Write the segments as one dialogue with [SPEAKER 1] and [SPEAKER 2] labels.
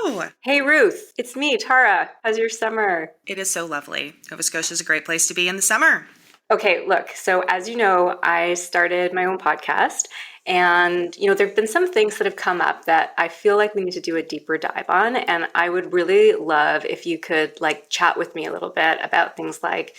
[SPEAKER 1] Hello.
[SPEAKER 2] Hey, Ruth. It's me, Tara. How's your summer?
[SPEAKER 1] It is so lovely. Nova Scotia is a great place to be in the summer.
[SPEAKER 2] Okay, look, so as you know, I started my own podcast, and there have been some things that have come up that I feel like we need to do a deeper dive on, and I would really love if you could chat with me a little bit about things like,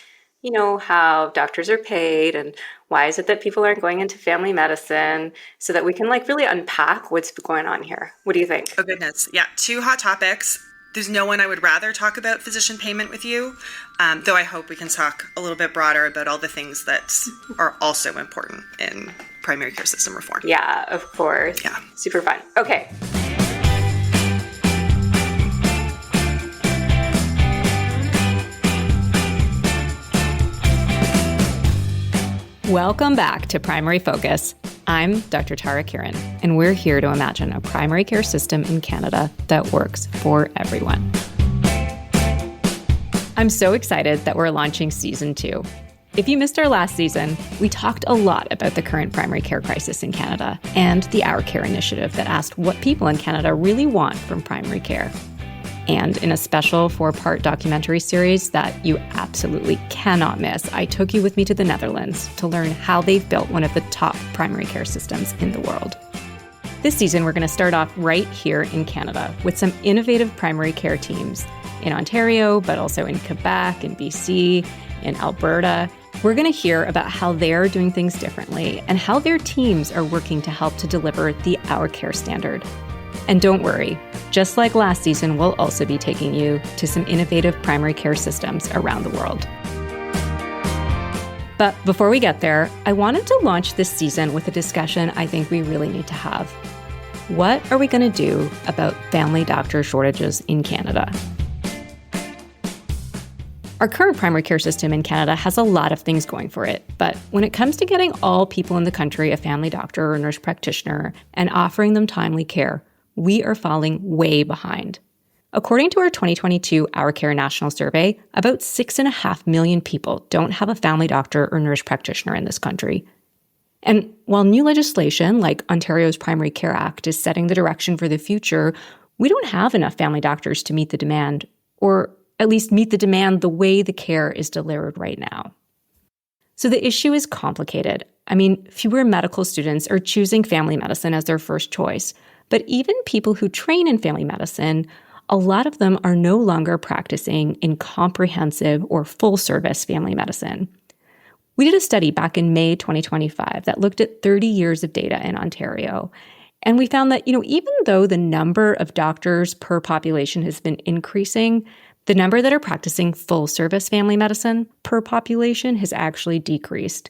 [SPEAKER 2] how doctors are paid and why is it that people aren't going into family medicine so that we can really unpack what's going on here. What do you think?
[SPEAKER 1] Oh, goodness. Yeah, two hot topics. There's no one I would rather talk about physician payment with you, though I hope we can talk a little bit broader about all the things that are also important in primary care system reform.
[SPEAKER 2] Yeah, of course.
[SPEAKER 1] Yeah.
[SPEAKER 2] Super fun. Okay. Welcome back to Primary Focus. I'm Dr. Tara Kiran, and we're here to imagine a primary care system in Canada that works for everyone. I'm so excited that we're launching Season 2. If you missed our last season, we talked a lot about the current primary care crisis in Canada and the Our Care initiative that asked what people in Canada really want from primary care. And in a special 4-part documentary series that you absolutely cannot miss, I took you with me to the Netherlands to learn how they've built one of the top primary care systems in the world. This season, we're going to start off right here in Canada with some innovative primary care teams in Ontario, but also in Quebec, in BC, in Alberta. We're going to hear about how they're doing things differently and how their teams are working to help to deliver the Our Care standard. And don't worry, just like last season, we'll also be taking you to some innovative primary care systems around the world. But before we get there, I wanted to launch this season with a discussion I think we really need to have. What are we going to do about family doctor shortages in Canada? Our current primary care system in Canada has a lot of things going for it, but when it comes to getting all people in the country a family doctor or nurse practitioner and offering them timely care, we are falling way behind. According to our 2022 Our Care National Survey, about 6.5 million people don't have a family doctor or nurse practitioner in this country. And while new legislation like Ontario's Primary Care Act is setting the direction for the future, we don't have enough family doctors to meet the demand, or at least meet the demand the way the care is delivered right now. So the issue is complicated. I mean, fewer medical students are choosing family medicine as their first choice. But even people who train in family medicine, a lot of them are no longer practicing in comprehensive or full-service family medicine. We did a study back in May 2025 that looked at 30 years of data in Ontario. And we found that, even though the number of doctors per population has been increasing, the number that are practicing full-service family medicine per population has actually decreased.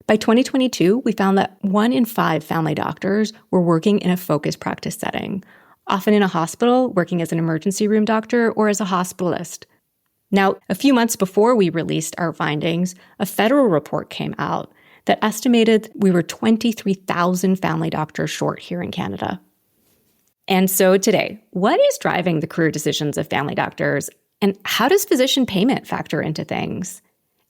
[SPEAKER 2] By 2022, we found that 1 in 5 family doctors were working in a focused practice setting, often in a hospital, working as an emergency room doctor or as a hospitalist. Now, a few months before we released our findings, a federal report came out that estimated we were 23,000 family doctors short here in Canada. And so today, what is driving the career decisions of family doctors, and how does physician payment factor into things?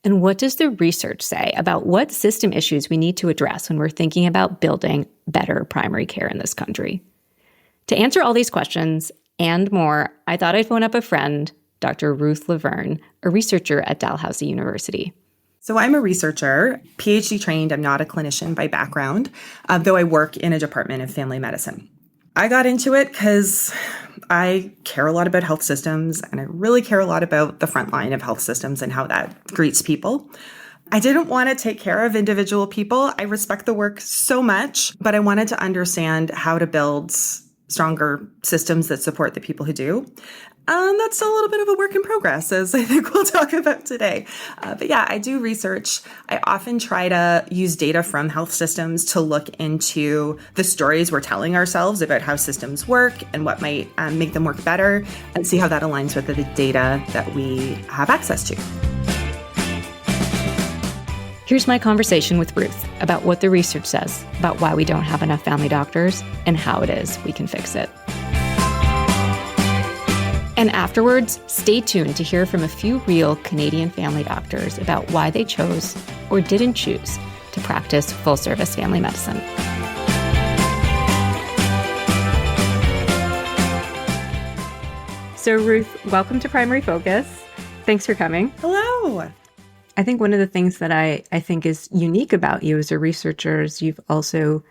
[SPEAKER 2] And what does the research say about what system issues we need to address when we're thinking about building better primary care in this country? To answer all these questions and more, I thought I'd phone up a friend, Dr. Ruth Lavergne, a researcher at Dalhousie University.
[SPEAKER 1] So I'm a researcher, PhD trained. I'm not a clinician by background, though I work in a department of family medicine. I got into it because I care a lot about health systems, and I really care a lot about the front line of health systems and how that greets people. I didn't want to take care of individual people. I respect the work so much, but I wanted to understand how to build stronger systems that support the people who do. That's a little bit of a work in progress, as I think we'll talk about today. But yeah, I do research. I often try to use data from health systems to look into the stories we're telling ourselves about how systems work and what might make them work better, and see how that aligns with the data that we have access to.
[SPEAKER 2] Here's my conversation with Ruth about what the research says about why we don't have enough family doctors and how it is we can fix it. And afterwards, stay tuned to hear from a few real Canadian family doctors about why they chose or didn't choose to practice full-service family medicine. So Ruth, welcome to Primary Focus. Thanks for coming.
[SPEAKER 1] Hello.
[SPEAKER 2] I think one of the things that I think is unique about you as a researcher is you've also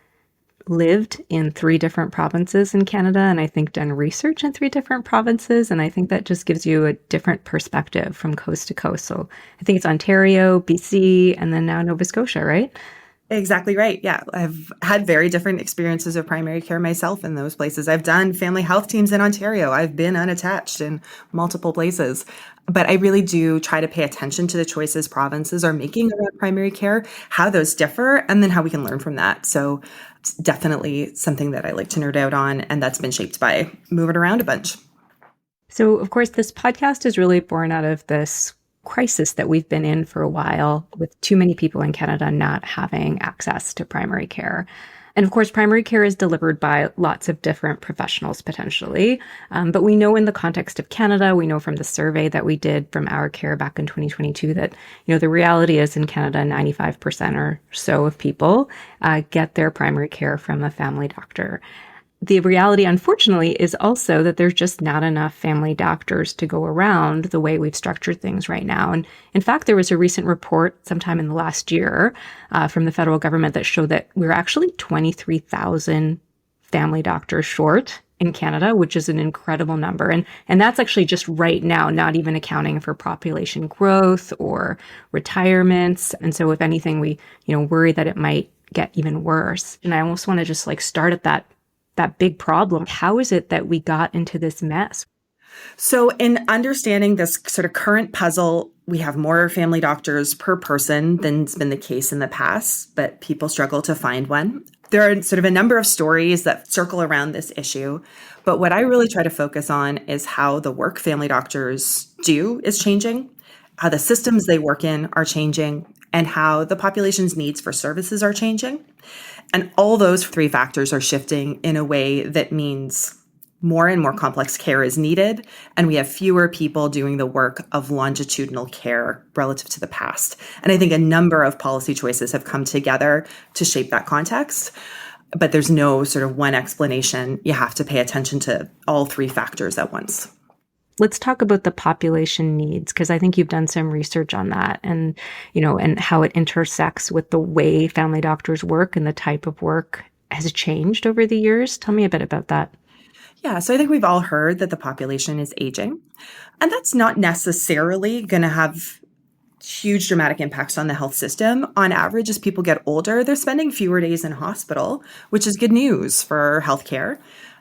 [SPEAKER 2] lived in 3 different provinces in Canada, and I think done research in 3 different provinces. And I think that just gives you a different perspective from coast to coast. So I think it's Ontario, BC, and then now Nova Scotia, right?
[SPEAKER 1] Exactly right. Yeah. I've had very different experiences of primary care myself in those places. I've done family health teams in Ontario. I've been unattached in multiple places. But I really do try to pay attention to the choices provinces are making around primary care, how those differ, and then how we can learn from that. So it's definitely something that I like to nerd out on, and that's been shaped by moving around a bunch.
[SPEAKER 2] So, of course, this podcast is really born out of this crisis that we've been in for a while with too many people in Canada not having access to primary care. And of course, primary care is delivered by lots of different professionals potentially. But we know in the context of Canada, we know from the survey that we did from Our Care back in 2022 that, the reality is in Canada, 95% or so of people get their primary care from a family doctor. The reality, unfortunately, is also that there's just not enough family doctors to go around the way we've structured things right now. And in fact, there was a recent report sometime in the last year from the federal government that showed that we're actually 23,000 family doctors short in Canada, which is an incredible number. And that's actually just right now, not even accounting for population growth or retirements. And so if anything, we, worry that it might get even worse. And I almost want to just start at that big problem. How is it that we got into this mess?
[SPEAKER 1] So in understanding this sort of current puzzle, we have more family doctors per person than's been the case in the past, but people struggle to find one. There are sort of a number of stories that circle around this issue, but what I really try to focus on is how the work family doctors do is changing, how the systems they work in are changing, and how the population's needs for services are changing. And all those 3 factors are shifting in a way that means more and more complex care is needed, and we have fewer people doing the work of longitudinal care relative to the past. And I think a number of policy choices have come together to shape that context, but there's no sort of one explanation. You have to pay attention to all 3 factors at once.
[SPEAKER 2] Let's talk about the population needs, because I think you've done some research on that and, and how it intersects with the way family doctors work and the type of work has changed over the years. Tell me a bit about that.
[SPEAKER 1] Yeah, so I think we've all heard that the population is aging, and that's not necessarily going to have huge dramatic impacts on the health system. On average, as people get older, they're spending fewer days in hospital, which is good news for healthcare.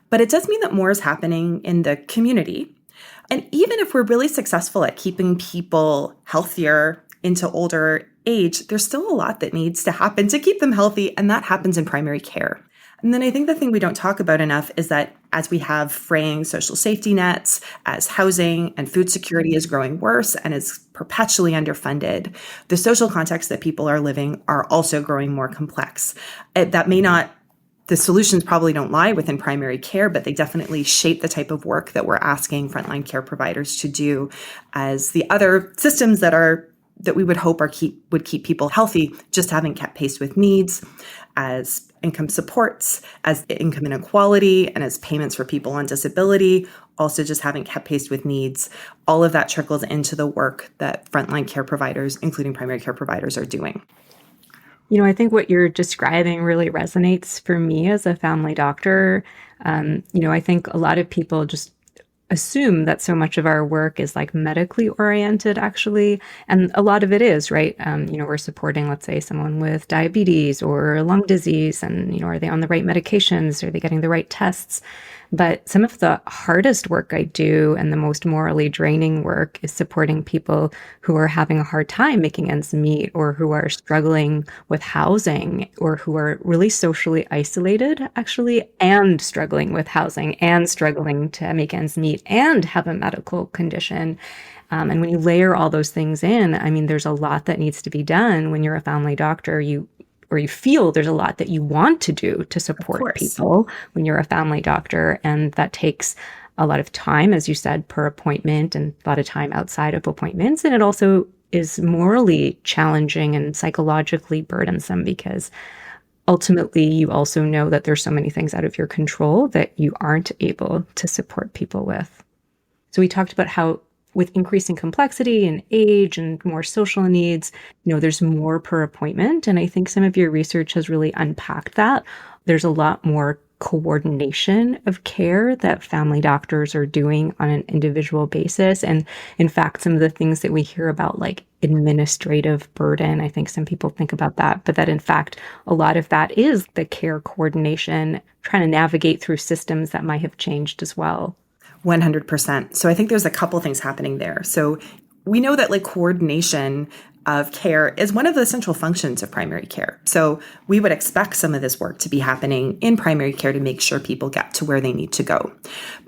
[SPEAKER 1] But it does mean that more is happening in the community. And even if we're really successful at keeping people healthier into older age, there's still a lot that needs to happen to keep them healthy, and that happens in primary care. And then I think the thing we don't talk about enough is that as we have fraying social safety nets, as housing and food security is growing worse and is perpetually underfunded, the social contexts that people are living are also growing more complex. The solutions probably don't lie within primary care, but they definitely shape the type of work that we're asking frontline care providers to do, as the other systems that we would hope would keep people healthy just haven't kept pace with needs, as income supports, as income inequality, and as payments for people on disability also just haven't kept pace with needs. All of that trickles into the work that frontline care providers, including primary care providers, are doing.
[SPEAKER 2] I think what you're describing really resonates for me as a family doctor. I think a lot of people just assume that so much of our work is medically oriented, actually. And a lot of it is, right? We're supporting, let's say, someone with diabetes or lung disease, and, are they on the right medications? Are they getting the right tests? But some of the hardest work I do and the most morally draining work is supporting people who are having a hard time making ends meet, or who are struggling with housing, or who are really socially isolated, actually, and struggling with housing and struggling to make ends meet and have a medical condition. And when you layer all those things in, there's a lot that needs to be done when you're a family doctor. You feel there's a lot that you want to do to support people when you're a family doctor. And that takes a lot of time, as you said, per appointment, and a lot of time outside of appointments. And it also is morally challenging and psychologically burdensome, because ultimately you also know that there's so many things out of your control that you aren't able to support people with. So we talked about how with increasing complexity and age and more social needs, there's more per appointment. And I think some of your research has really unpacked that. There's a lot more coordination of care that family doctors are doing on an individual basis. And in fact, some of the things that we hear about, like administrative burden, I think some people think about that, but that in fact, a lot of that is the care coordination, trying to navigate through systems that might have changed as well.
[SPEAKER 1] 100%. So I think there's a couple things happening there. So we know that coordination of care is one of the central functions of primary care. So we would expect some of this work to be happening in primary care to make sure people get to where they need to go.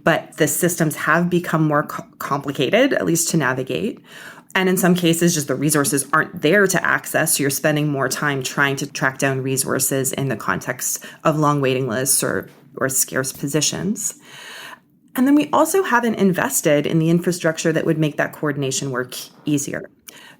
[SPEAKER 1] But the systems have become more complicated, at least to navigate. And in some cases, just the resources aren't there to access. So you're spending more time trying to track down resources in the context of long waiting lists or scarce positions. And then we also haven't invested in the infrastructure that would make that coordination work easier.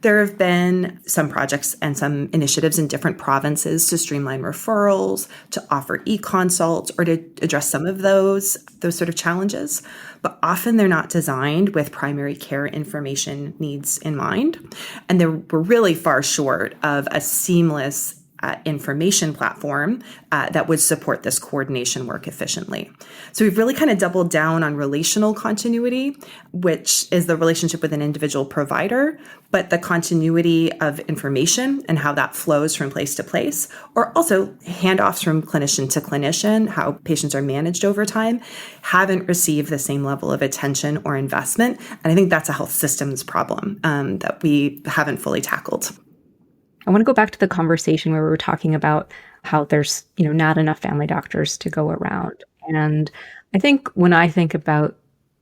[SPEAKER 1] There have been some projects and some initiatives in different provinces to streamline referrals, to offer e-consults, or to address some of those sort of challenges. But often they're not designed with primary care information needs in mind. And we're really far short of a seamless information platform that would support this coordination work efficiently. So we've really kind of doubled down on relational continuity, which is the relationship with an individual provider, but the continuity of information and how that flows from place to place, or also handoffs from clinician to clinician, how patients are managed over time, haven't received the same level of attention or investment. And I think that's a health systems problem that we haven't fully tackled.
[SPEAKER 2] I want to go back to the conversation where we were talking about how there's, not enough family doctors to go around. And I think when I think about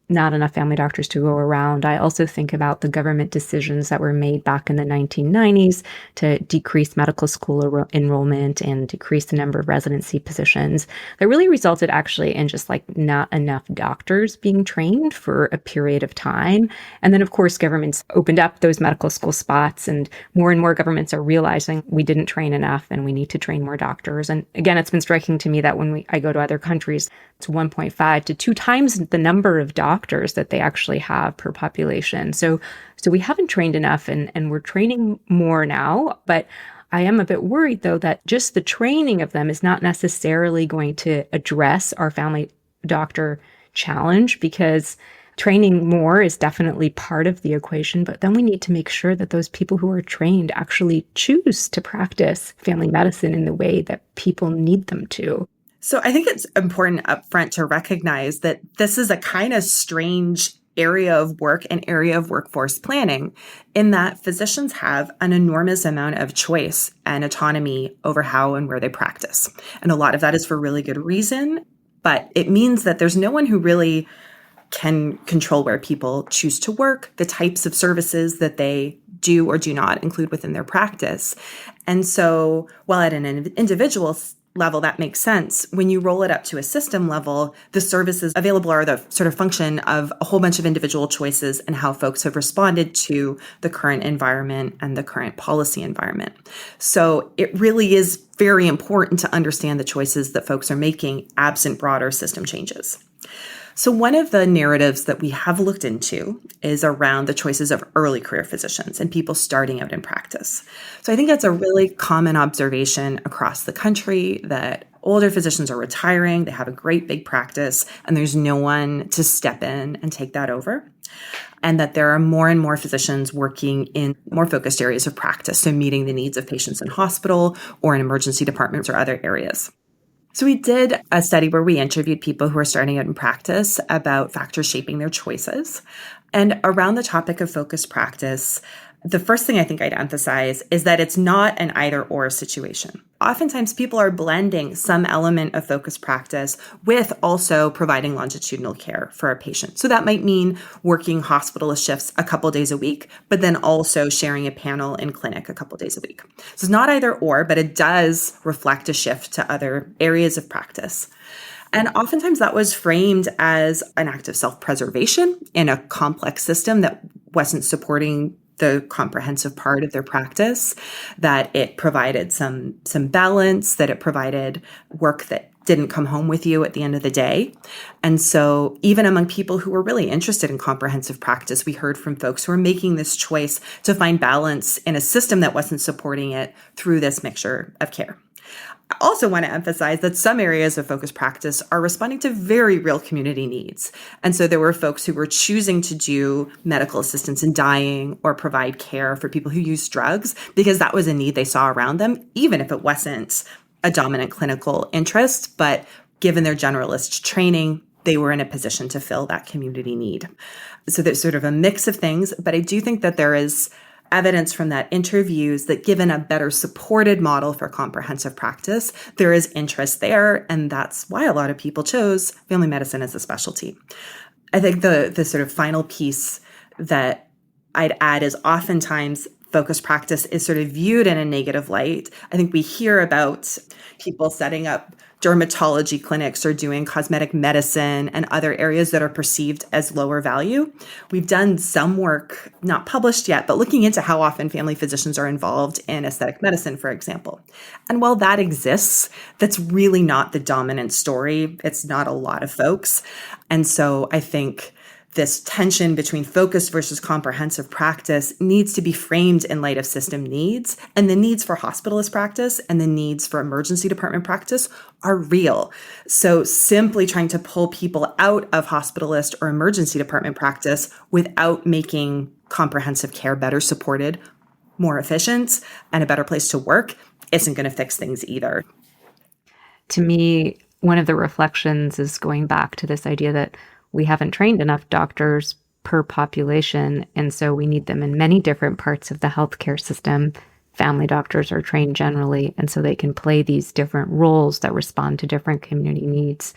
[SPEAKER 2] not enough family doctors to go around, I also think about the government decisions that were made back in the 1990s to decrease medical school enrollment and decrease the number of residency positions. That really resulted actually in just not enough doctors being trained for a period of time. And then of course, governments opened up those medical school spots, and more governments are realizing we didn't train enough and we need to train more doctors. And again, it's been striking to me that when I go to other countries, it's 1.5 to 2 times the number of doctors that they actually have per population. So we haven't trained enough, and we're training more now. But I am a bit worried, though, that just the training of them is not necessarily going to address our family doctor challenge, because training more is definitely part of the equation. But then we need to make sure that those people who are trained actually choose to practice family medicine in the way that people need them to.
[SPEAKER 1] So I think it's important upfront to recognize that this is a kind of strange area of work and area of workforce planning, in that physicians have an enormous amount of choice and autonomy over how and where they practice. And a lot of that is for really good reason, but it means that there's no one who really can control where people choose to work, the types of services that they do or do not include within their practice. And so while at an individual level, that makes sense. When you roll it up to a system level, the services available are the sort of function of a whole bunch of individual choices and how folks have responded to the current environment and the current policy environment. So it really is very important to understand the choices that folks are making absent broader system changes. So one of the narratives that we have looked into is around the choices of early career physicians and people starting out in practice. So I think that's a really common observation across the country, that older physicians are retiring, they have a great big practice, and there's no one to step in and take that over. And that there are more and more physicians working in more focused areas of practice, so meeting the needs of patients in hospital or in emergency departments or other areas. So we did a study where we interviewed people who are starting out in practice about factors shaping their choices. And around the topic of focused practice, the first thing I think I'd emphasize is that it's not an either-or situation. Oftentimes, people are blending some element of focused practice with also providing longitudinal care for a patient. So that might mean working hospitalist shifts a couple days a week, but then also sharing a panel in clinic a couple days a week. So it's not either-or, but it does reflect a shift to other areas of practice. And oftentimes that was framed as an act of self-preservation in a complex system that wasn't supporting the comprehensive part of their practice, that it provided some balance, that it provided work that didn't come home with you at the end of the day. And so even among people who were really interested in comprehensive practice, we heard from folks who were making this choice to find balance in a system that wasn't supporting it through this mixture of care. I also want to emphasize that some areas of focused practice are responding to very real community needs. And so there were folks who were choosing to do medical assistance in dying or provide care for people who use drugs because that was a need they saw around them, even if it wasn't a dominant clinical interest. But given their generalist training, they were in a position to fill that community need. So there's sort of a mix of things, but I do think that there is evidence from that interviews that given a better supported model for comprehensive practice, there is interest there. And that's why a lot of people chose family medicine as a specialty. I think the sort of final piece that I'd add is oftentimes focused practice is sort of viewed in a negative light. I think we hear about people setting up dermatology clinics or doing cosmetic medicine and other areas that are perceived as lower value. We've done some work, not published yet, but looking into how often family physicians are involved in aesthetic medicine, for example. And while that exists, that's really not the dominant story. It's not a lot of folks. And so I think this tension between focused versus comprehensive practice needs to be framed in light of system needs, and the needs for hospitalist practice and the needs for emergency department practice are real. So simply trying to pull people out of hospitalist or emergency department practice without making comprehensive care better supported, more efficient, and a better place to work isn't going to fix things either.
[SPEAKER 2] To me, one of the reflections is going back to this idea that we haven't trained enough doctors per population, and so we need them in many different parts of the healthcare system. Family doctors are trained generally, and so they can play these different roles that respond to different community needs.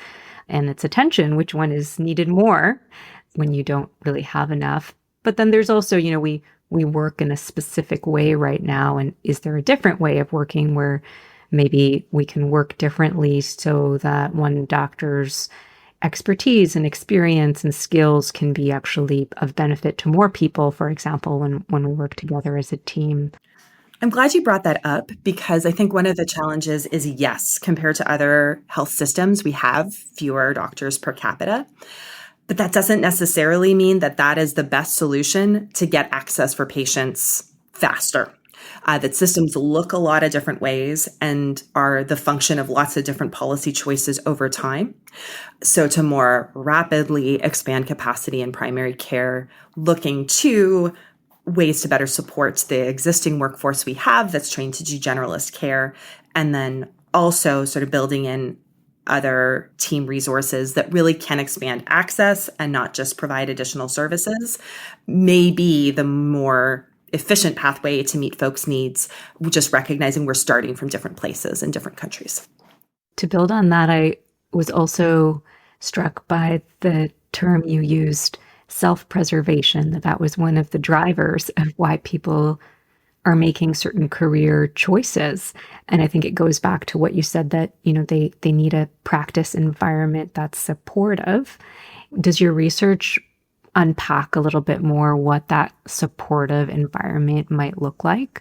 [SPEAKER 2] And it's a tension, which one is needed more when you don't really have enough. But then there's also, we work in a specific way right now, and is there a different way of working where maybe we can work differently so that one doctor's expertise and experience and skills can be actually of benefit to more people, for example, when we work together as a team.
[SPEAKER 1] I'm glad you brought that up because I think one of the challenges is, yes, compared to other health systems, we have fewer doctors per capita. But that doesn't necessarily mean that that is the best solution to get access for patients faster. That systems look a lot of different ways and are the function of lots of different policy choices over time. So to more rapidly expand capacity in primary care, looking to ways to better support the existing workforce we have that's trained to do generalist care, and then also sort of building in other team resources that really can expand access and not just provide additional services, may be the more efficient pathway to meet folks' needs, just recognizing we're starting from different places in different countries.
[SPEAKER 2] To build on that, I was also struck by the term you used, self-preservation, that was one of the drivers of why people are making certain career choices. And I think it goes back to what you said that, they need a practice environment that's supportive. Does your research unpack a little bit more what that supportive environment might look like?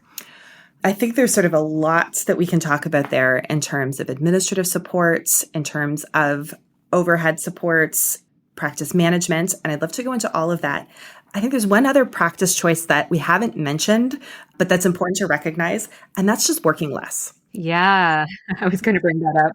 [SPEAKER 1] I think there's sort of a lot that we can talk about there in terms of administrative supports, in terms of overhead supports, practice management, and I'd love to go into all of that. I think there's one other practice choice that we haven't mentioned, but that's important to recognize, and that's just working less.
[SPEAKER 2] Yeah, I was going to bring that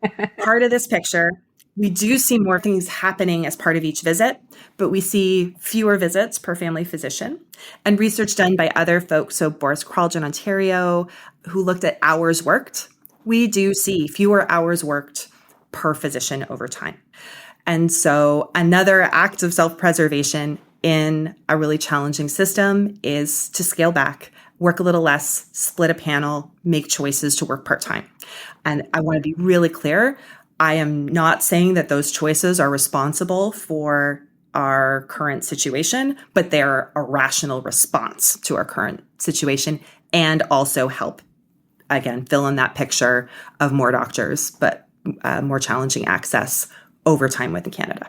[SPEAKER 2] up.
[SPEAKER 1] Part of this picture, we do see more things happening as part of each visit, but we see fewer visits per family physician. And research done by other folks, so Boris Kralj in Ontario, who looked at hours worked, we do see fewer hours worked per physician over time. And so another act of self-preservation in a really challenging system is to scale back, work a little less, split a panel, make choices to work part-time. And I want to be really clear, I am not saying that those choices are responsible for our current situation, but they're a rational response to our current situation and also help, again, fill in that picture of more doctors, but more challenging access over time within Canada.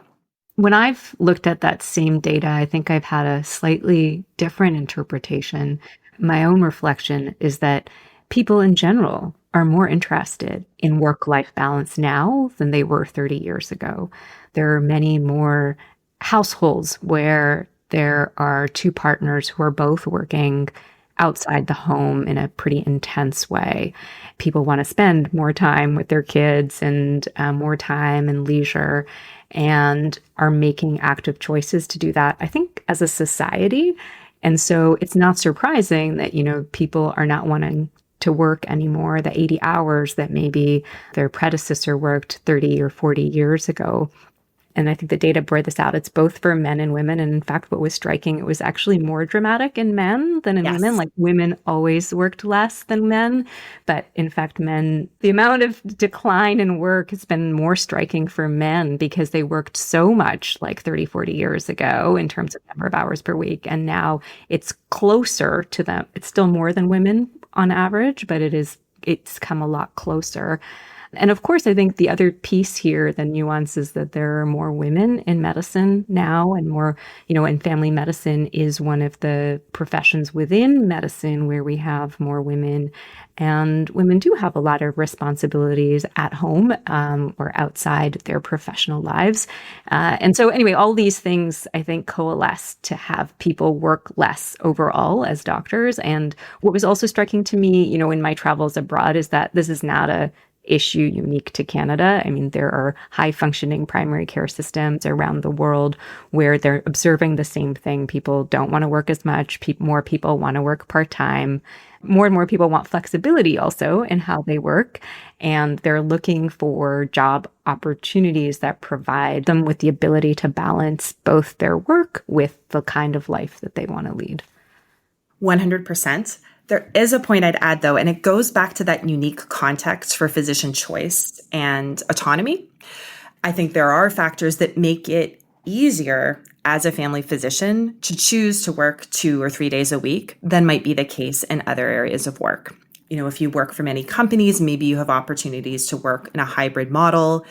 [SPEAKER 2] When I've looked at that same data, I think I've had a slightly different interpretation. My own reflection is that people in general are more interested in work-life balance now than they were 30 years ago. There are many more households where there are two partners who are both working outside the home in a pretty intense way. People want to spend more time with their kids and more time and leisure, and are making active choices to do that, I think, as a society. And so it's not surprising that, people are not wanting to work anymore, the 80 hours that maybe their predecessor worked 30 or 40 years ago. And I think the data bore this out. It's both for men and women. And in fact, what was striking, it was actually more dramatic in men than in women. Like, women always worked less than men. But in fact, men, the amount of decline in work has been more striking for men because they worked so much like 30, 40 years ago in terms of number of hours per week. And now it's closer to them. It's still more than women on average, but it's come a lot closer. And of course, I think the other piece here, the nuance, is that there are more women in medicine now, and more, and family medicine is one of the professions within medicine where we have more women. And women do have a lot of responsibilities at home or outside their professional lives. And so anyway, all these things, I think, coalesce to have people work less overall as doctors. And what was also striking to me, in my travels abroad, is that this is not a issue unique to Canada. I mean, there are high functioning primary care systems around the world where they're observing the same thing. People don't want to work as much. More people want to work part-time. More and more people want flexibility also in how they work. And they're looking for job opportunities that provide them with the ability to balance both their work with the kind of life that they want to lead.
[SPEAKER 1] 100%. There is a point I'd add, though, and it goes back to that unique context for physician choice and autonomy. I think there are factors that make it easier as a family physician to choose to work 2 or 3 days a week than might be the case in other areas of work. If you work for many companies, maybe you have opportunities to work in a hybrid model.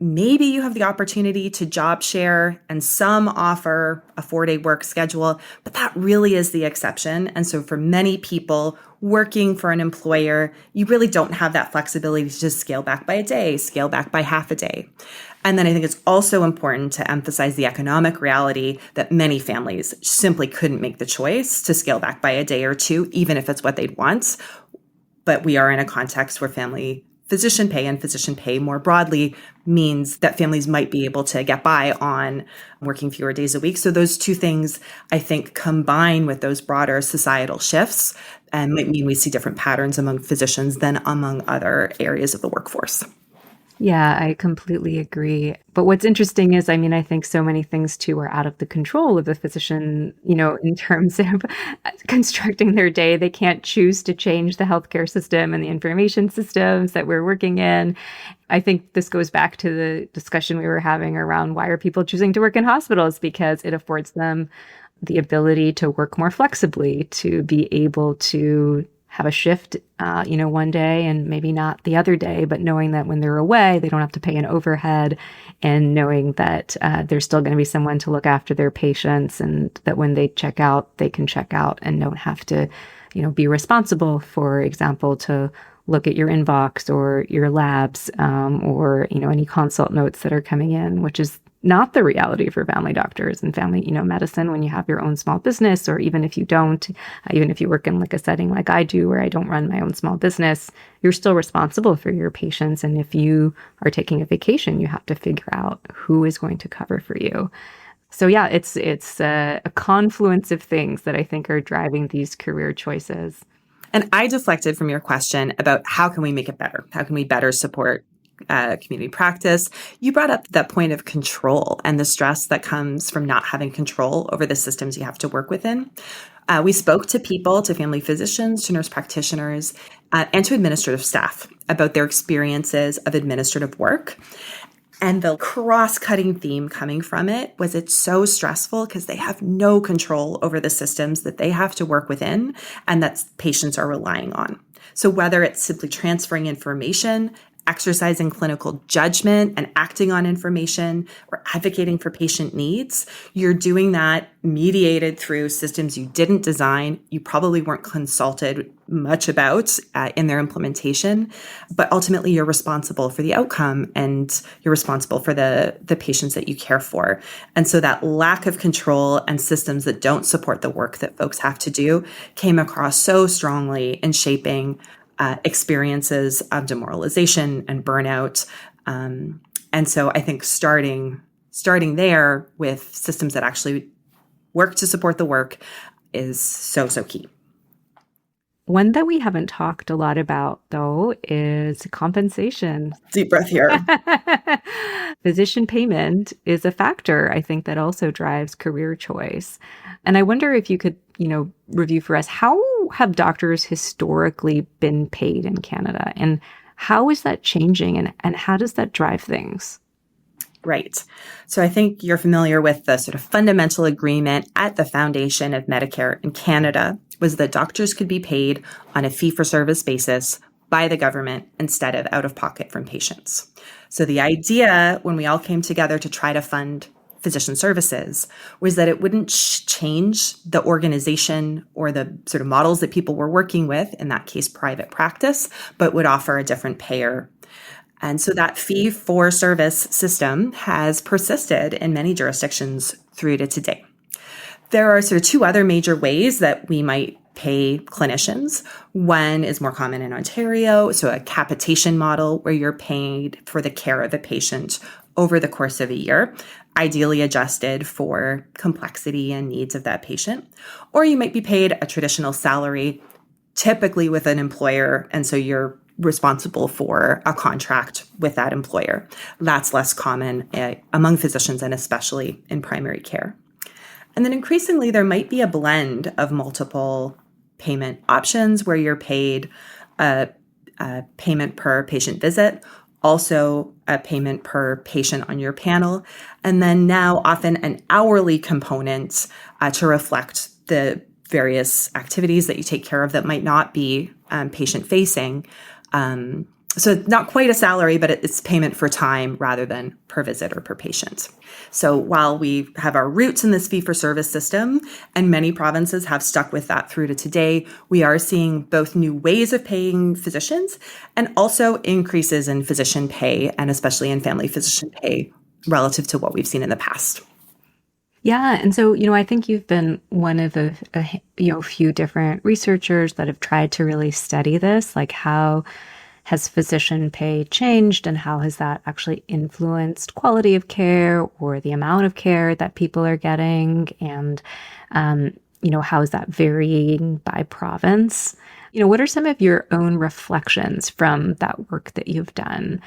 [SPEAKER 1] Maybe you have the opportunity to job share, and some offer a 4-day work schedule, but that really is the exception. And so for many people working for an employer, you really don't have that flexibility to just scale back by a day, scale back by half a day. And then I think it's also important to emphasize the economic reality that many families simply couldn't make the choice to scale back by a day or two, even if it's what they'd want. But we are in a context where family physician pay and physician pay more broadly means that families might be able to get by on working fewer days a week. So those two things, I think, combine with those broader societal shifts and might mean we see different patterns among physicians than among other areas of the workforce.
[SPEAKER 2] Yeah, I completely agree. But what's interesting is, I think so many things too are out of the control of the physician, in terms of constructing their day. They can't choose to change the healthcare system and the information systems that we're working in. I think this goes back to the discussion we were having around why are people choosing to work in hospitals, because it affords them the ability to work more flexibly, to be able to have a shift, one day and maybe not the other day, but knowing that when they're away, they don't have to pay an overhead, and knowing that there's still going to be someone to look after their patients, and that when they check out, they can check out and don't have to, be responsible, for example, to look at your inbox or your labs or, any consult notes that are coming in, which is not the reality for family doctors and family, medicine when you have your own small business, or even if you don't, even if you work in like a setting like I do, where I don't run my own small business, you're still responsible for your patients. And if you are taking a vacation, you have to figure out who is going to cover for you. So yeah, it's a confluence of things that I think are driving these career choices.
[SPEAKER 1] And I deflected from your question about how can we make it better? How can we better support community practice? You brought up that point of control and the stress that comes from not having control over the systems you have to work within. We spoke to people, to family physicians, to nurse practitioners, and to administrative staff about their experiences of administrative work. And the cross-cutting theme coming from it was it's so stressful because they have no control over the systems that they have to work within and that patients are relying on. So whether it's simply transferring information exercising clinical judgment and acting on information or advocating for patient needs, you're doing that mediated through systems you didn't design, you probably weren't consulted much about in their implementation, but ultimately you're responsible for the outcome and you're responsible for the patients that you care for. And so that lack of control and systems that don't support the work that folks have to do came across so strongly in shaping experiences of demoralization and burnout. And so I think starting there with systems that actually work to support the work is so key.
[SPEAKER 2] One that we haven't talked a lot about, though, is compensation.
[SPEAKER 1] Deep breath here.
[SPEAKER 2] Physician payment is a factor, I think, that also drives career choice. And I wonder if you could, review for us, how have doctors historically been paid in Canada? And how is that changing? And how does that drive things?
[SPEAKER 1] Right. So I think you're familiar with the sort of fundamental agreement at the foundation of Medicare in Canada was that doctors could be paid on a fee-for-service basis by the government instead of out of pocket from patients. So the idea when we all came together to try to fund physician services was that it wouldn't change the organization or the sort of models that people were working with, in that case, private practice, but would offer a different payer. And so that fee-for-service system has persisted in many jurisdictions through to today. There are sort of two other major ways that we might pay clinicians. One is more common in Ontario, so a capitation model where you're paid for the care of the patient over the course of a year, ideally adjusted for complexity and needs of that patient. Or you might be paid a traditional salary, typically with an employer, and so you're responsible for a contract with that employer. That's less common among physicians and especially in primary care. And then increasingly, there might be a blend of multiple payment options where you're paid a payment per patient visit, also a payment per patient on your panel, and then now often an hourly component to reflect the various activities that you take care of that might not be patient-facing. So not quite a salary, but it's payment for time rather than per visit or per patient. So while we have our roots in this fee-for-service system, and many provinces have stuck with that through to today, we are seeing both new ways of paying physicians and also increases in physician pay, and especially in family physician pay relative to what we've seen in the past.
[SPEAKER 2] Yeah. And so, I think you've been one of a few different researchers that have tried to really study this, like how has physician pay changed and how has that actually influenced quality of care or the amount of care that people are getting? And, how is that varying by province? What are some of your own reflections from that work that you've done?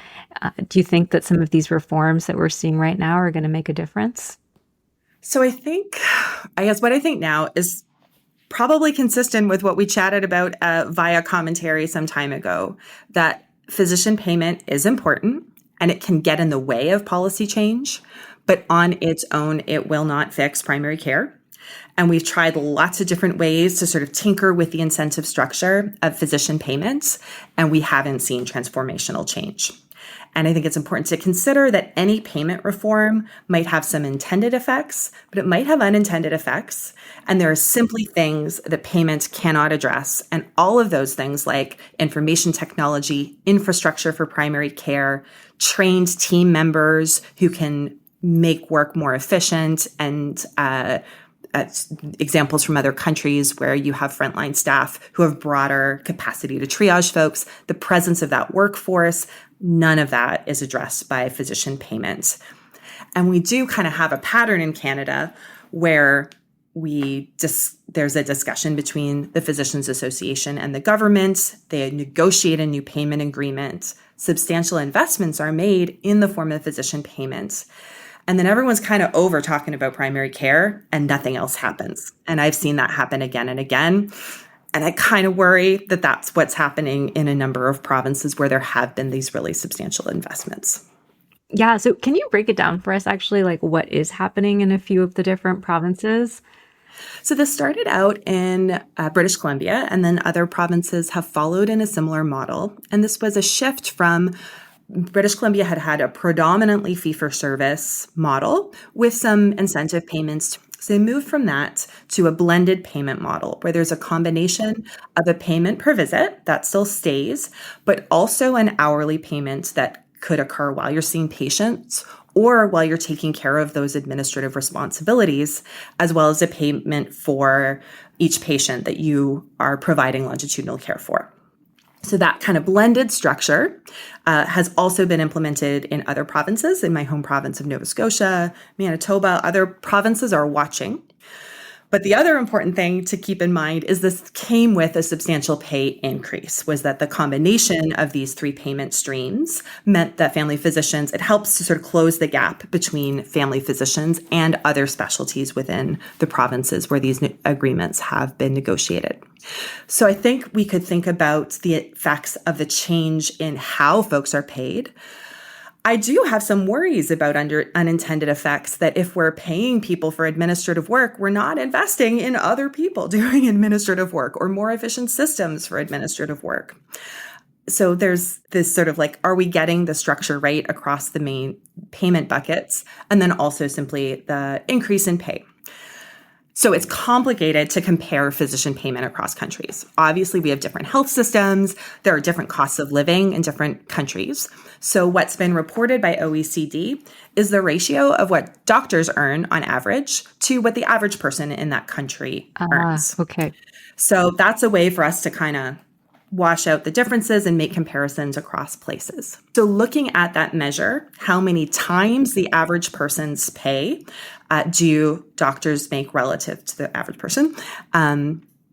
[SPEAKER 2] Do you think that some of these reforms that we're seeing right now are going to make a difference?
[SPEAKER 1] So I guess what I think now is probably consistent with what we chatted about via commentary some time ago, that physician payment is important and it can get in the way of policy change, but on its own, it will not fix primary care. And we've tried lots of different ways to sort of tinker with the incentive structure of physician payments, and we haven't seen transformational change. And I think it's important to consider that any payment reform might have some intended effects, but it might have unintended effects. And there are simply things that payment cannot address. And all of those things like information technology, infrastructure for primary care, trained team members who can make work more efficient, and examples from other countries where you have frontline staff who have broader capacity to triage folks, the presence of that workforce, none of that is addressed by physician payments. And we do kind of have a pattern in Canada where there's a discussion between the Physicians Association and the government. They negotiate a new payment agreement. Substantial investments are made in the form of physician payments. And then everyone's kind of over talking about primary care and nothing else happens. And I've seen that happen again and again. And I kind of worry that that's what's happening in a number of provinces where there have been these really substantial investments.
[SPEAKER 2] Yeah. So can you break it down for us, actually, like what is happening in a few of the different provinces?
[SPEAKER 1] So this started out in British Columbia, and then other provinces have followed in a similar model. And this was a shift from British Columbia had had a predominantly fee-for-service model with some incentive payments. So they moved from that to a blended payment model where there's a combination of a payment per visit that still stays, but also an hourly payment that could occur while you're seeing patients or while you're taking care of those administrative responsibilities, as well as a payment for each patient that you are providing longitudinal care for. So that kind of blended structure has also been implemented in other provinces. In my home province of Nova Scotia, Manitoba, other provinces are watching. But the other important thing to keep in mind is this came with a substantial pay increase, was that the combination of these three payment streams meant that family physicians, it helps to sort of close the gap between family physicians and other specialties within the provinces where these agreements have been negotiated. So I think we could think about the effects of the change in how folks are paid. I do have some worries about unintended effects that if we're paying people for administrative work, we're not investing in other people doing administrative work or more efficient systems for administrative work. So there's this sort of like, are we getting the structure right across the main payment buckets? And then also simply the increase in pay. So it's complicated to compare physician payment across countries. Obviously, we have different health systems. There are different costs of living in different countries. So what's been reported by OECD is the ratio of what doctors earn on average to what the average person in that country earns.
[SPEAKER 2] Okay.
[SPEAKER 1] So that's a way for us to kind of wash out the differences and make comparisons across places. So looking at that measure, how many times the average person's pay do doctors make relative to the average person?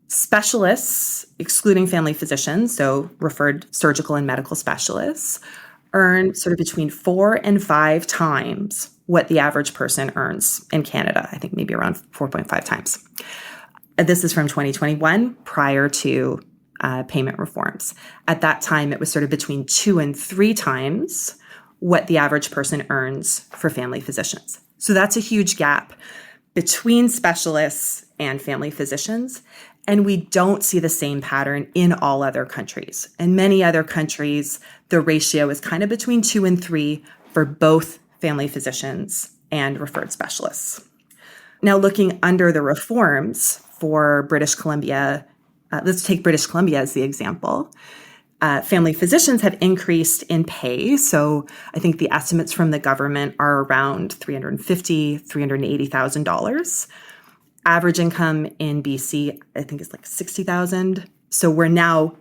[SPEAKER 1] Specialists, excluding family physicians, so referred surgical and medical specialists, earn sort of between 4 and 5 times what the average person earns in Canada. I think maybe around 4.5 times. This is from 2021, prior to payment reforms. At that time, it was sort of between 2 and 3 times what the average person earns for family physicians. So that's a huge gap between specialists and family physicians. And we don't see the same pattern in all other countries. In many other countries, the ratio is kind of between 2 and 3 for both family physicians and referred specialists. Now, looking under the reforms for British Columbia, let's take British Columbia as the example. Family physicians have increased in pay. So I think the estimates from the government are around $350,000, $380,000. Average income in BC, I think, is like $60,000. So we're now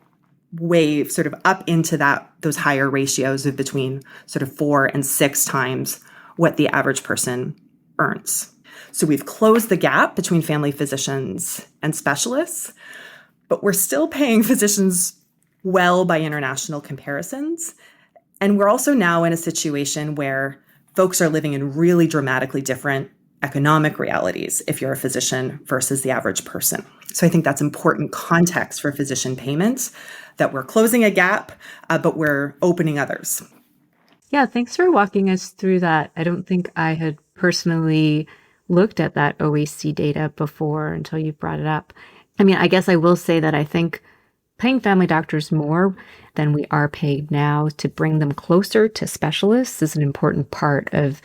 [SPEAKER 1] way sort of up into those higher ratios of between sort of 4 and 6 times what the average person earns. So we've closed the gap between family physicians and specialists, but we're still paying physicians well by international comparisons. And we're also now in a situation where folks are living in really dramatically different economic realities if you're a physician versus the average person. So I think that's important context for physician payments, that we're closing a gap, but we're opening others.
[SPEAKER 2] Yeah, thanks for walking us through that. I don't think I had personally looked at that OECD data before until you brought it up. I mean, I guess I will say that I think paying family doctors more than we are paid now to bring them closer to specialists is an important part of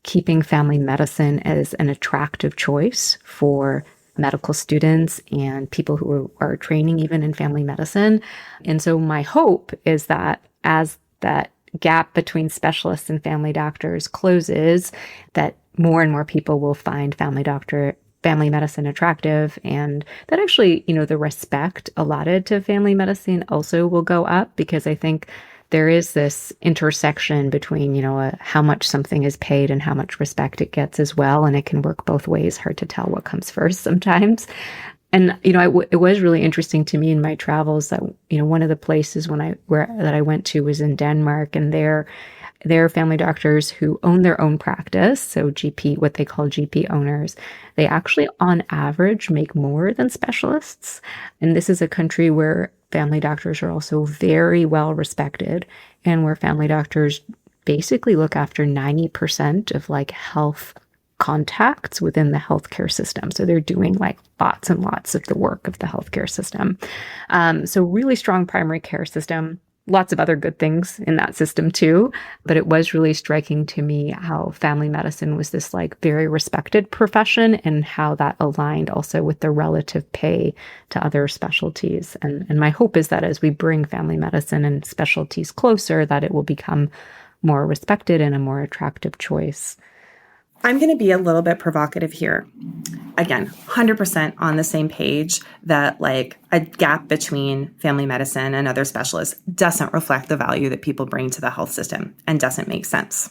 [SPEAKER 2] keeping family medicine as an attractive choice for medical students and people who are training even in family medicine. And so my hope is that as that gap between specialists and family doctors closes, that more and more people will find family medicine attractive, and that actually, the respect allotted to family medicine also will go up, because I think there is this intersection between, how much something is paid and how much respect it gets as well. And it can work both ways. Hard to tell what comes first sometimes. And, it was really interesting to me in my travels that, one of the places that I went to was in Denmark, and their family doctors who own their own practice, so GP, what they call GP owners, they actually on average make more than specialists. And this is a country where family doctors are also very well respected, and where family doctors basically look after 90% of health contacts within the healthcare system. So they're doing lots and lots of the work of the healthcare system. So really strong primary care system. lots of other good things in that system too. But it was really striking to me how family medicine was this like very respected profession and how that aligned also with the relative pay to other specialties. And my hope is that as we bring family medicine and specialties closer, that it will become more respected and a more attractive choice.
[SPEAKER 1] I'm going to be a little bit provocative here. Again, 100% on the same page that like a gap between family medicine and other specialists doesn't reflect the value that people bring to the health system and doesn't make sense.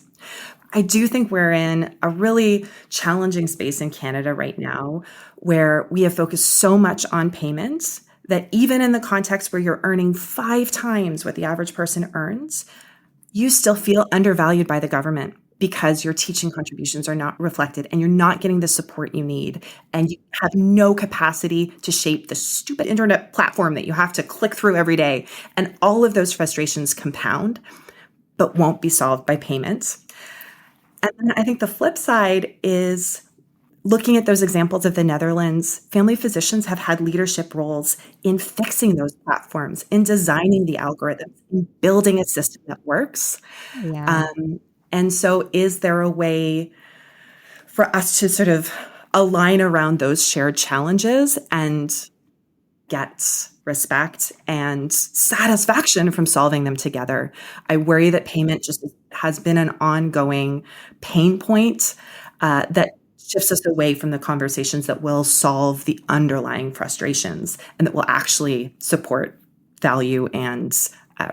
[SPEAKER 1] I do think we're in a really challenging space in Canada right now where we have focused so much on payments that even in the context where you're earning 5 times what the average person earns, you still feel undervalued by the government because your teaching contributions are not reflected and you're not getting the support you need and you have no capacity to shape the stupid internet platform that you have to click through every day. And all of those frustrations compound, but won't be solved by payments. And then I think the flip side is looking at those examples of the Netherlands. Family physicians have had leadership roles in fixing those platforms, in designing the algorithms, in building a system that works.
[SPEAKER 2] Yeah.
[SPEAKER 1] And so is there a way for us to sort of align around those shared challenges and get respect and satisfaction from solving them together? I worry that payment just has been an ongoing pain point that shifts us away from the conversations that will solve the underlying frustrations and that will actually support value and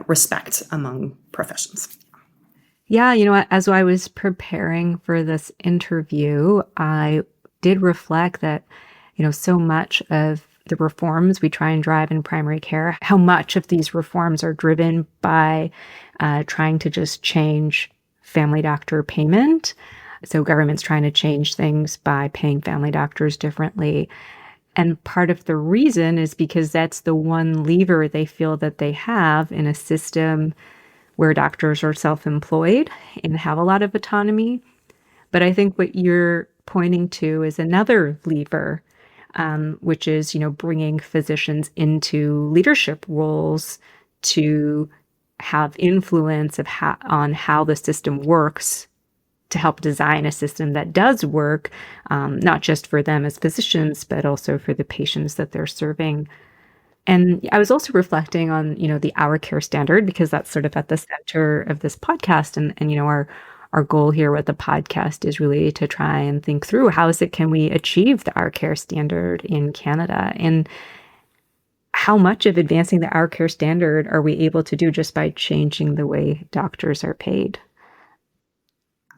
[SPEAKER 1] respect among professions.
[SPEAKER 2] Yeah, as I was preparing for this interview, I did reflect that, so much of the reforms we try and drive in primary care, how much of these reforms are driven by trying to just change family doctor payment. So government's trying to change things by paying family doctors differently. And part of the reason is because that's the one lever they feel that they have in a system where doctors are self-employed and have a lot of autonomy. But I think what you're pointing to is another lever, which is, bringing physicians into leadership roles to have influence on how the system works, to help design a system that does work, not just for them as physicians, but also for the patients that they're serving. And I was also reflecting on, the Our Care standard, because that's sort of at the center of this podcast. And our goal here with the podcast is really to try and think through can we achieve the Our Care standard in Canada? And how much of advancing the Our Care standard are we able to do just by changing the way doctors are paid?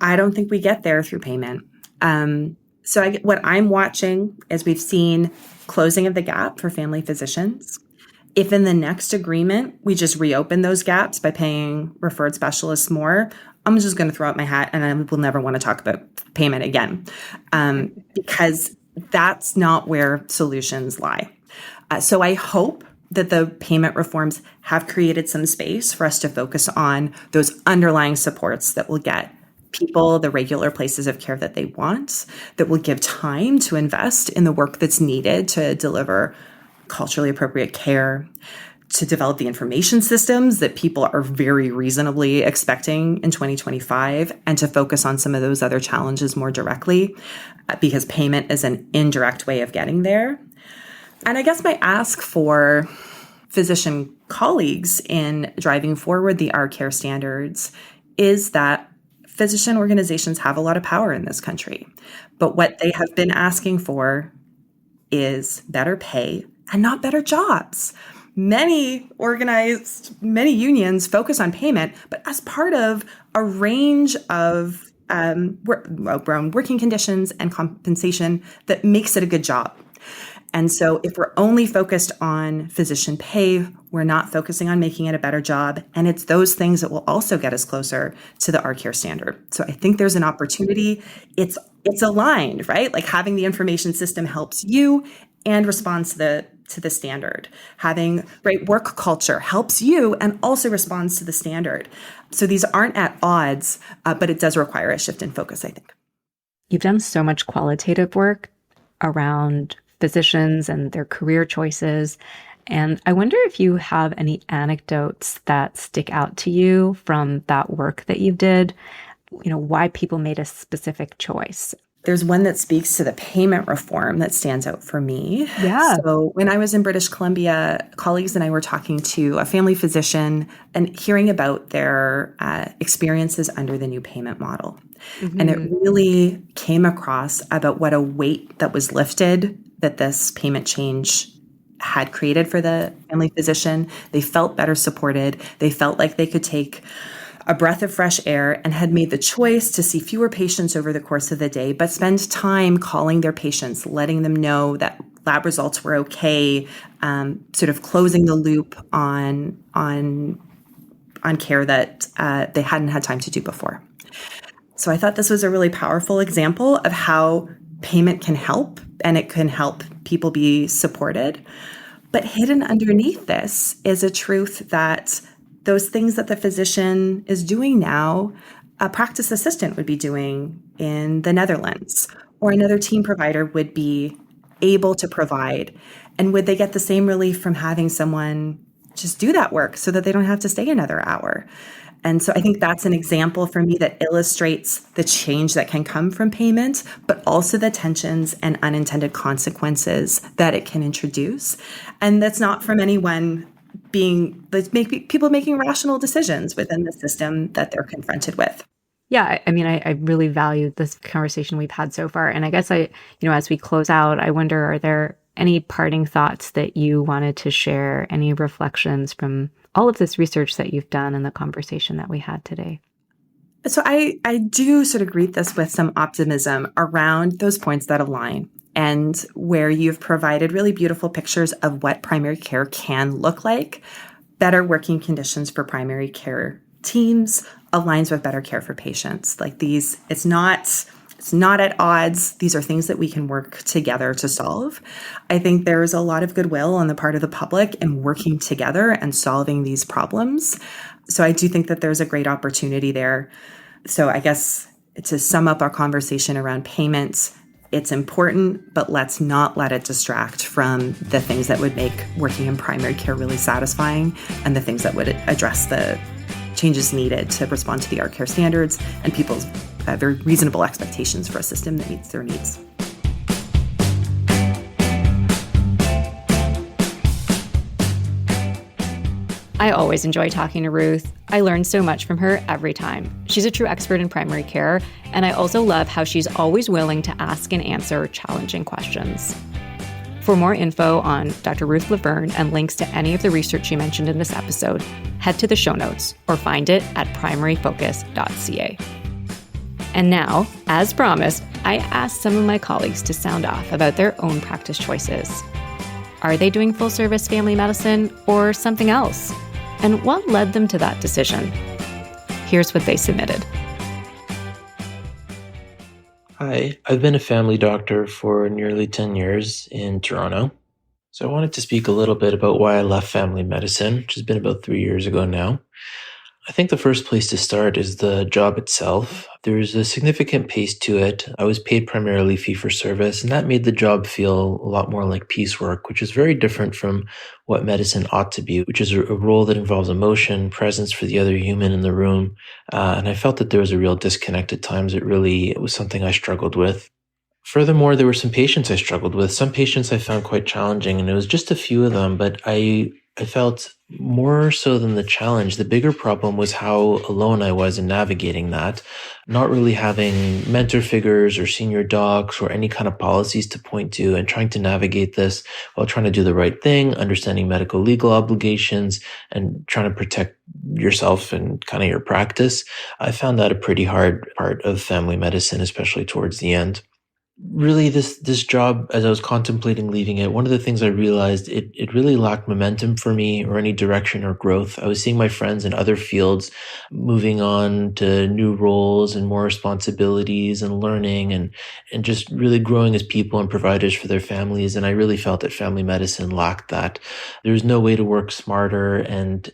[SPEAKER 1] I don't think we get there through payment. What I'm watching is we've seen closing of the gap for family physicians. If in the next agreement, we just reopen those gaps by paying referred specialists more, I'm just going to throw out my hat and I will never want to talk about payment again, because that's not where solutions lie. So I hope that the payment reforms have created some space for us to focus on those underlying supports that will get people the regular places of care that they want, that will give time to invest in the work that's needed to deliver culturally appropriate care, to develop the information systems that people are very reasonably expecting in 2025, and to focus on some of those other challenges more directly, because payment is an indirect way of getting there. And I guess my ask for physician colleagues in driving forward the Our Care standards is that physician organizations have a lot of power in this country, but what they have been asking for is better pay and not better jobs. Many unions focus on payment, but as part of a range of working conditions and compensation that makes it a good job. And so if we're only focused on physician pay, we're not focusing on making it a better job. And it's those things that will also get us closer to the Our Care standard. So I think there's an opportunity. It's aligned, right? Like having the information system helps you and responds to the standard. Having great work culture helps you and also responds to the standard. So these aren't at odds, but it does require a shift in focus, I think.
[SPEAKER 2] You've done so much qualitative work around physicians and their career choices. And I wonder if you have any anecdotes that stick out to you from that work that you did, why people made a specific choice.
[SPEAKER 1] There's one that speaks to the payment reform that stands out for me.
[SPEAKER 2] Yeah.
[SPEAKER 1] So when I was in British Columbia, colleagues and I were talking to a family physician and hearing about their experiences under the new payment model. Mm-hmm. And it really came across about what a weight that was lifted that this payment change had created for the family physician. They felt better supported. They felt like they could take a breath of fresh air and had made the choice to see fewer patients over the course of the day, but spend time calling their patients, letting them know that lab results were okay, sort of closing the loop on care that they hadn't had time to do before. So I thought this was a really powerful example of how payment can help, and it can help people be supported. But hidden underneath this is a truth that those things that the physician is doing now, a practice assistant would be doing in the Netherlands, or another team provider would be able to provide. And would they get the same relief from having someone just do that work so that they don't have to stay another hour? And so I think that's an example for me that illustrates the change that can come from payment, but also the tensions and unintended consequences that it can introduce. And that's not from anyone people making rational decisions within the system that they're confronted with.
[SPEAKER 2] Yeah, I really value this conversation we've had so far. And I guess as we close out, I wonder, are there any parting thoughts that you wanted to share, any reflections from all of this research that you've done and the conversation that we had today?
[SPEAKER 1] So I do sort of greet this with some optimism around those points that align, and where you've provided really beautiful pictures of what primary care can look like. Better working conditions for primary care teams aligns with better care for patients. Like these, it's not at odds. These are things that we can work together to solve. I think there's a lot of goodwill on the part of the public in working together and solving these problems. So I do think that there's a great opportunity there. So I guess to sum up our conversation around payments, it's important, but let's not let it distract from the things that would make working in primary care really satisfying, and the things that would address the changes needed to respond to the art care standards and people's very reasonable expectations for a system that meets their needs.
[SPEAKER 2] I always enjoy talking to Ruth. I learn so much from her every time. She's a true expert in primary care, and I also love how she's always willing to ask and answer challenging questions. For more info on Dr. Ruth Lavergne and links to any of the research she mentioned in this episode, head to the show notes or find it at primaryfocus.ca. And now, as promised, I asked some of my colleagues to sound off about their own practice choices. Are they doing full-service family medicine or something else? And what led them to that decision? Here's what they submitted.
[SPEAKER 3] Hi, I've been a family doctor for nearly 10 years in Toronto. So I wanted to speak a little bit about why I left family medicine, which has been about 3 years ago now. I think the first place to start is the job itself. There's a significant pace to it. I was paid primarily fee for service, and that made the job feel a lot more like piecework, which is very different from what medicine ought to be, which is a role that involves emotion, presence for the other human in the room. And I felt that there was a real disconnect at times. It was something I struggled with. Furthermore, there were some patients I struggled with. Some patients I found quite challenging, and it was just a few of them, but I felt more so than the challenge. The bigger problem was how alone I was in navigating that, not really having mentor figures or senior docs or any kind of policies to point to, and trying to navigate this while trying to do the right thing, understanding medical legal obligations, and trying to protect yourself and kind of your practice. I found that a pretty hard part of family medicine, especially towards the end. Really, this job, as I was contemplating leaving it, one of the things I realized, it really lacked momentum for me or any direction or growth. I was seeing my friends in other fields moving on to new roles and more responsibilities and learning and just really growing as people and providers for their families. And I really felt that family medicine lacked that. There was no way to work smarter. And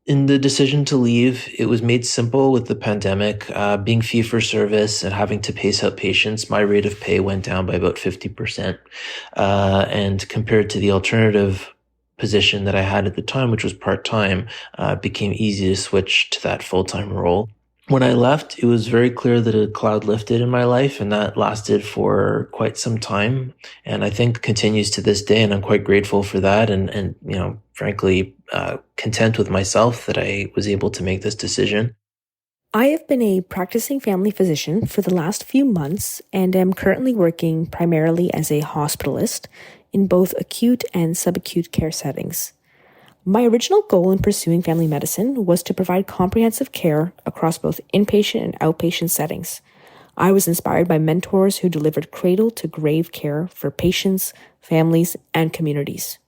[SPEAKER 3] in the decision to leave, it was made simple with the pandemic. Being fee for service and having to pace out patients, my rate of pay went down by about 50%. And compared to the alternative position that I had at the time, which was part-time, became easy to switch to that full-time role. When I left, it was very clear that a cloud lifted in my life, and that lasted for quite some time. And I think continues to this day, and I'm quite grateful for that. And frankly, content with myself that I was able to make this decision.
[SPEAKER 4] I have been a practicing family physician for the last few months and am currently working primarily as a hospitalist in both acute and subacute care settings. My original goal in pursuing family medicine was to provide comprehensive care across both inpatient and outpatient settings. I was inspired by mentors who delivered cradle-to-grave care for patients, families, and communities.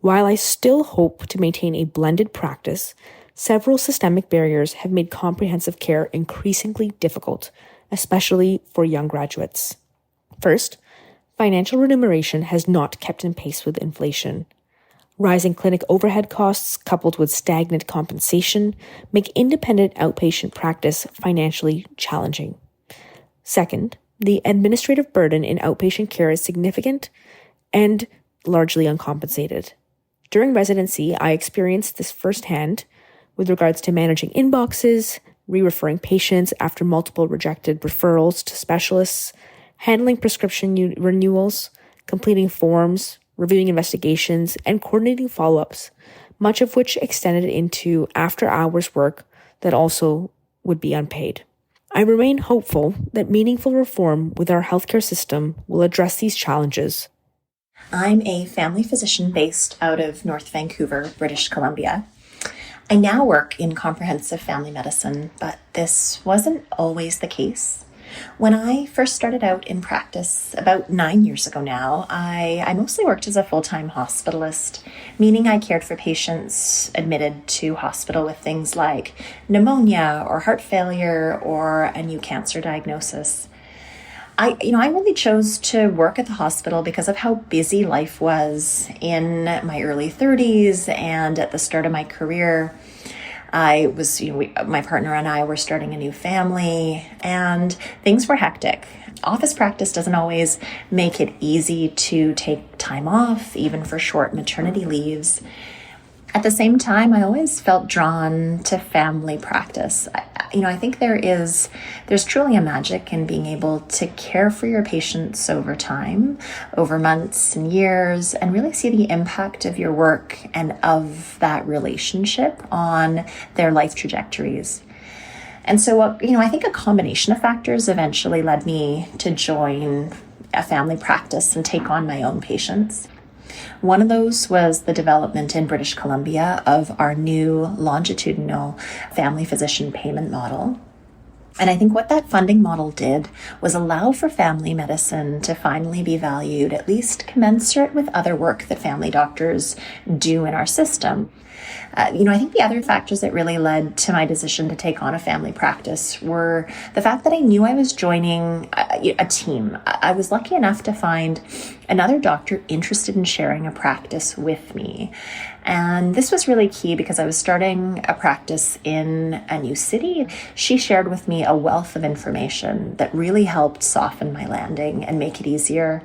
[SPEAKER 4] While I still hope to maintain a blended practice, several systemic barriers have made comprehensive care increasingly difficult, especially for young graduates. First, financial remuneration has not kept in pace with inflation. Rising clinic overhead costs, coupled with stagnant compensation, make independent outpatient practice financially challenging. Second, the administrative burden in outpatient care is significant and largely uncompensated. During residency, I experienced this firsthand with regards to managing inboxes, re-referring patients after multiple rejected referrals to specialists, handling prescription renewals, completing forms, reviewing investigations, and coordinating follow-ups, much of which extended into after-hours work that also would be unpaid. I remain hopeful that meaningful reform with our healthcare system will address these challenges.
[SPEAKER 5] I'm a family physician based out of North Vancouver, British Columbia. I now work in comprehensive family medicine, but this wasn't always the case. When I first started out in practice about 9 years ago now, I mostly worked as a full-time hospitalist, meaning I cared for patients admitted to hospital with things like pneumonia or heart failure or a new cancer diagnosis. I really chose to work at the hospital because of how busy life was in my early 30s and at the start of my career. My partner and I were starting a new family and things were hectic. Office practice doesn't always make it easy to take time off, even for short maternity leaves. At the same time, I always felt drawn to family practice. I think there's truly a magic in being able to care for your patients over time, over months and years, and really see the impact of your work and of that relationship on their life trajectories. And so, I think a combination of factors eventually led me to join a family practice and take on my own patients. One of those was the development in British Columbia of our new longitudinal family physician payment model. And I think what that funding model did was allow for family medicine to finally be valued, at least commensurate with other work that family doctors do in our system. I think the other factors that really led to my decision to take on a family practice were the fact that I knew I was joining a team. I was lucky enough to find another doctor interested in sharing a practice with me. And this was really key because I was starting a practice in a new city. She shared with me a wealth of information that really helped soften my landing and make it easier.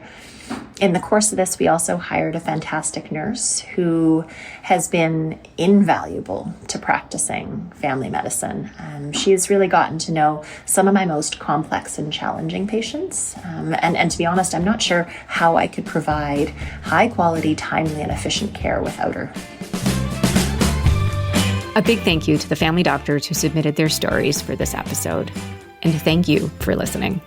[SPEAKER 5] In the course of this, we also hired a fantastic nurse who has been invaluable to practicing family medicine. She's really gotten to know some of my most complex and challenging patients. And to be honest, I'm not sure how I could provide high quality, timely, and efficient care without her.
[SPEAKER 2] A big thank you to the family doctors who submitted their stories for this episode. And thank you for listening.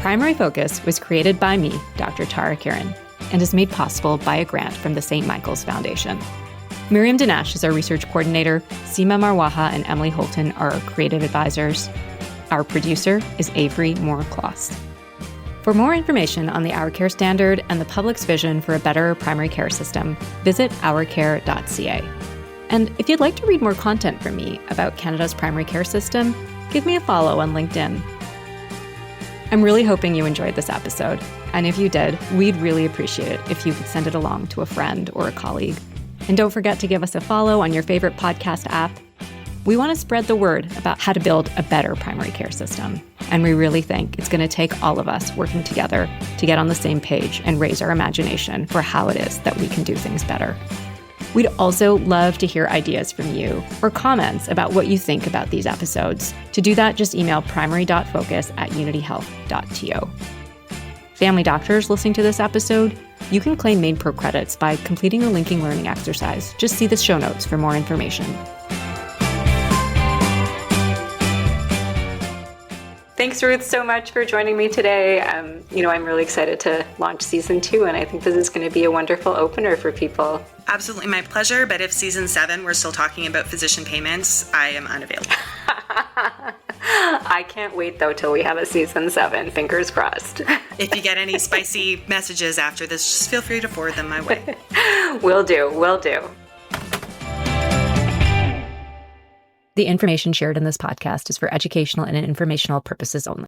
[SPEAKER 2] Primary Focus was created by me, Dr. Tara Kieran, and is made possible by a grant from the St. Michael's Foundation. Miriam Dinesh is our research coordinator, Seema Marwaha and Emily Holton are our creative advisors. Our producer is Avery Moore-Kloss. For more information on the Our Care Standard and the public's vision for a better primary care system, visit ourcare.ca. And if you'd like to read more content from me about Canada's primary care system, give me a follow on LinkedIn. I'm really hoping you enjoyed this episode, and if you did, we'd really appreciate it if you could send it along to a friend or a colleague. And don't forget to give us a follow on your favorite podcast app. We want to spread the word about how to build a better primary care system. And we really think it's going to take all of us working together to get on the same page and raise our imagination for how it is that we can do things better. We'd also love to hear ideas from you or comments about what you think about these episodes. To do that, just email primary.focus@unityhealth.to. Family doctors listening to this episode, you can claim MaidPro credits by completing the linking learning exercise. Just see the show notes for more information. Thanks, Ruth, so much for joining me today. I'm really excited to launch season 2, and I think this is going to be a wonderful opener for people.
[SPEAKER 1] Absolutely my pleasure, but if season 7 we're still talking about physician payments, I am unavailable.
[SPEAKER 2] I can't wait, though, till we have a season 7. Fingers crossed.
[SPEAKER 1] If you get any spicy messages after this, just feel free to forward them my way.
[SPEAKER 2] Will do. The information shared in this podcast is for educational and informational purposes only.